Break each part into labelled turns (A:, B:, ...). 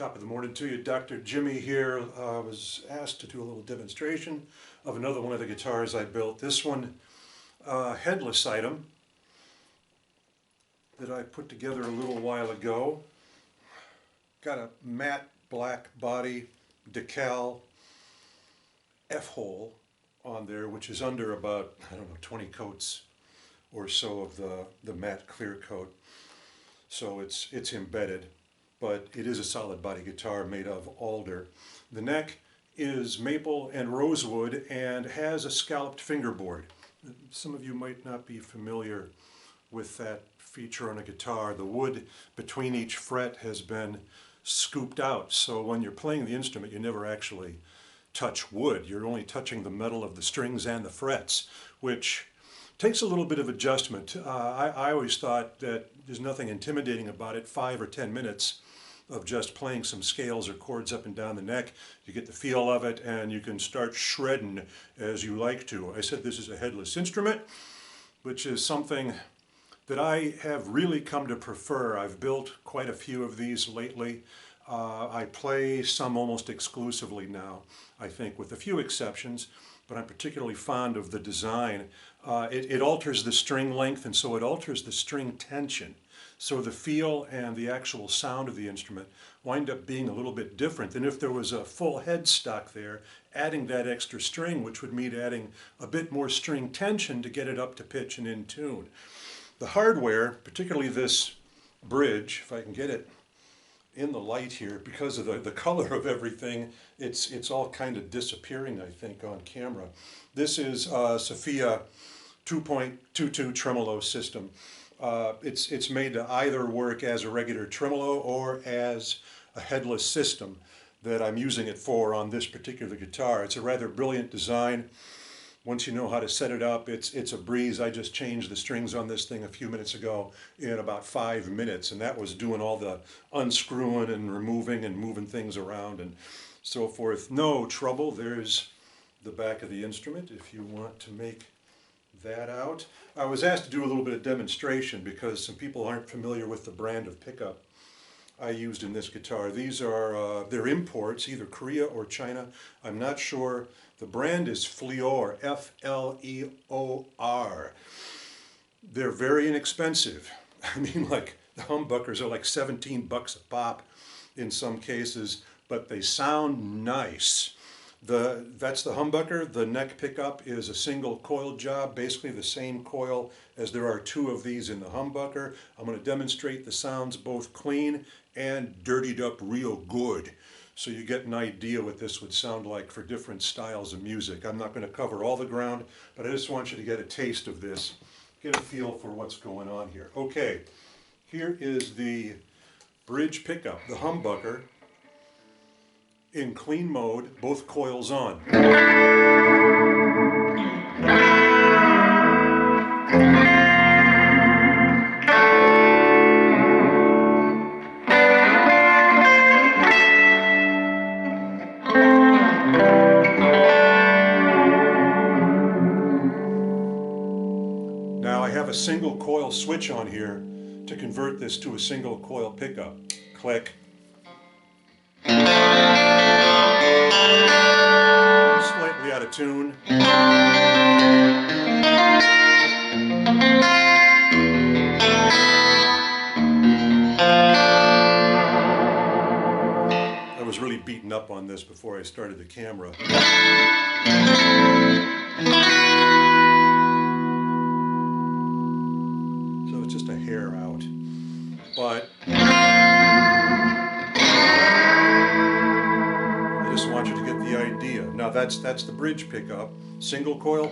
A: Top of the morning to you, Dr. Jimmy here. I was asked to do a little demonstration of another one of the guitars I built. This one, headless item that I put together a little while ago. Got a matte black body decal F-hole on there, which is under about, 20 coats or so of the matte clear coat. So it's embedded, but it is a solid body guitar made of alder. The neck is maple and rosewood and has a scalloped fingerboard. Some of you might not be familiar with that feature on a guitar. The wood between each fret has been scooped out, so when you're playing the instrument you never actually touch wood. You're only touching the metal of the strings and the frets, which takes a little bit of adjustment. I always thought that there's nothing intimidating about it. 5 or 10 minutes of just playing some scales or chords up and down the neck, you get the feel of it and you can start shredding as you like to. I said this is a headless instrument, which is something that I have really come to prefer. I've built quite a few of these lately. I play some almost exclusively now, I think, with a few exceptions, but I'm particularly fond of the design. It alters the string length, and so it alters the string tension. So the feel and the actual sound of the instrument wind up being a little bit different than if there was a full headstock there, adding that extra string, which would mean adding a bit more string tension to get it up to pitch and in tune. The hardware, particularly this bridge, if I can get it in the light here, because of the color of everything, it's all kind of disappearing, I think, on camera. This is Sophia 2.22 tremolo system. It's made to either work as a regular tremolo or as a headless system that I'm using it for on this particular guitar. It's a rather brilliant design. Once you know how to set it up, it's a breeze. I just changed the strings on this thing a few minutes ago in about 5 minutes, and that was doing all the unscrewing and removing and moving things around and so forth. No trouble. There's the back of the instrument if you want to make that out. I was asked to do a little bit of demonstration because some people aren't familiar with the brand of pickup I used in this guitar. These are they're imports, either Korea or China. I'm not sure. The brand is Fleor, F-L-E-O-R. They're very inexpensive. I mean, like, the humbuckers are like 17 bucks a pop in some cases, but they sound nice. That's the humbucker. The neck pickup is a single coil job, basically the same coil as there are 2 of these in the humbucker. I'm going to demonstrate the sounds both clean and dirtied up real good, so you get an idea what this would sound like for different styles of music. I'm not going to cover all the ground, but I just want you to get a taste of this, get a feel for what's going on here. Okay, here is the bridge pickup, the humbucker, in clean mode, both coils on. Now I have a single coil switch on here to convert this to a single coil pickup. Click. Slightly out of tune. I was really beaten up on this before I started the camera. So it's just a hair out. But I just want you to get the idea. Now that's the bridge pickup. Single coil,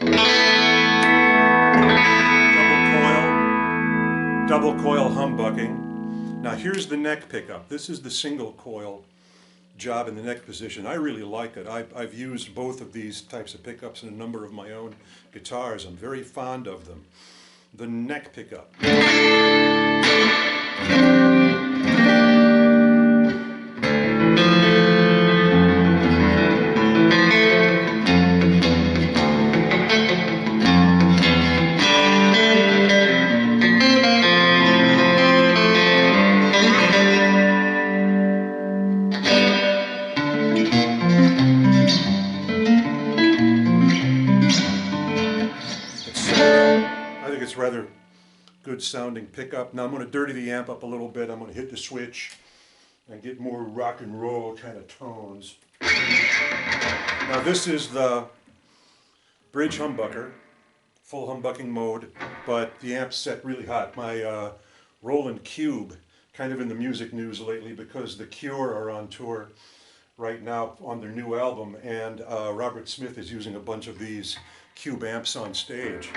A: double coil humbucking. Now here's the neck pickup. This is the single coil job in the neck position. I really like it. I've used both of these types of pickups in a number of my own guitars. I'm very fond of them. The neck pickup. good sounding pickup. Now I'm going to dirty the amp up a little bit. I'm going to hit the switch and get more rock and roll kind of tones. Now this is the bridge humbucker, full humbucking mode, but the amp's set really hot. My Roland Cube, kind of in the music news lately because The Cure are on tour right now on their new album, and Robert Smith is using a bunch of these Cube amps on stage.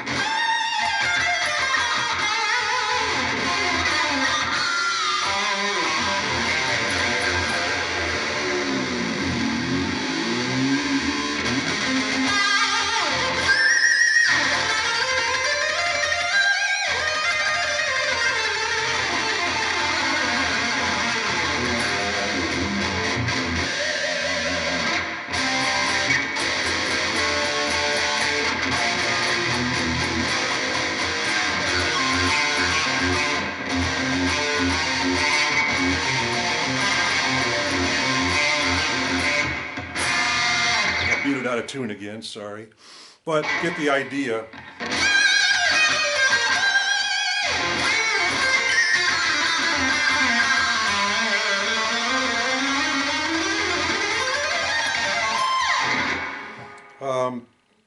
A: Beat it out of tune again, sorry. But get the idea.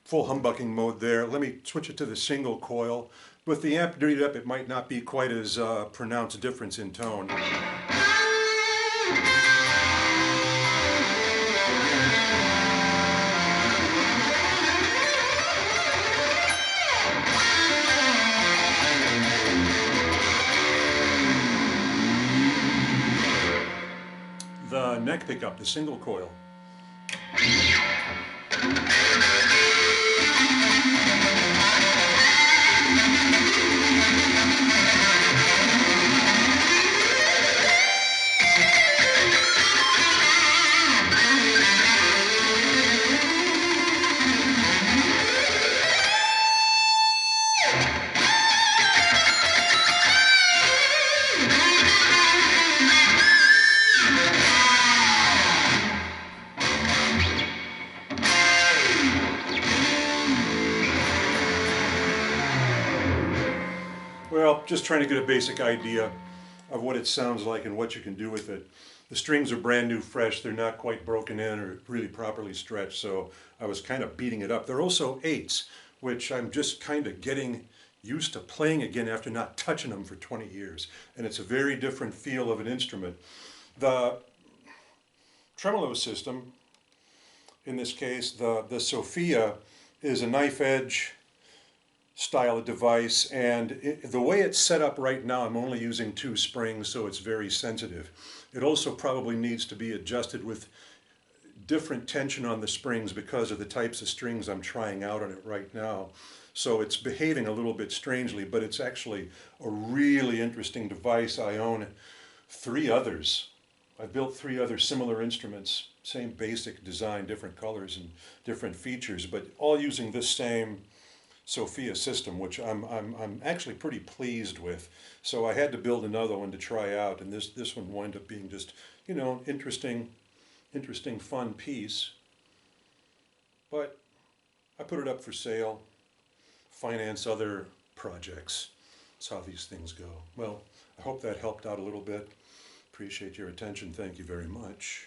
A: Full humbucking mode there. Let me switch it to the single coil. With the amp dirtied up, it might not be quite as pronounced a difference in tone. The neck pickup, the single coil. Well, just trying to get a basic idea of what it sounds like and what you can do with it. The strings are brand new, fresh. They're not quite broken in or really properly stretched, so I was kind of beating it up. They're also 8s, which I'm just kind of getting used to playing again after not touching them for 20 years. And it's a very different feel of an instrument. The tremolo system, in this case, the Sophia, is a knife edge style of device, and the way it's set up right now, I'm only using 2 springs, so it's very sensitive. It also probably needs to be adjusted with different tension on the springs because of the types of strings I'm trying out on it right now. So it's behaving a little bit strangely, but it's actually a really interesting device. I own 3 others. I built 3 other similar instruments, same basic design, different colors and different features, but all using this same Sophia system, which I'm actually pretty pleased with. So I had to build another one to try out, and this one wound up being just, you know, interesting, fun piece. But I put it up for sale, finance other projects. That's how these things go. Well, I hope that helped out a little bit. Appreciate your attention. Thank you very much.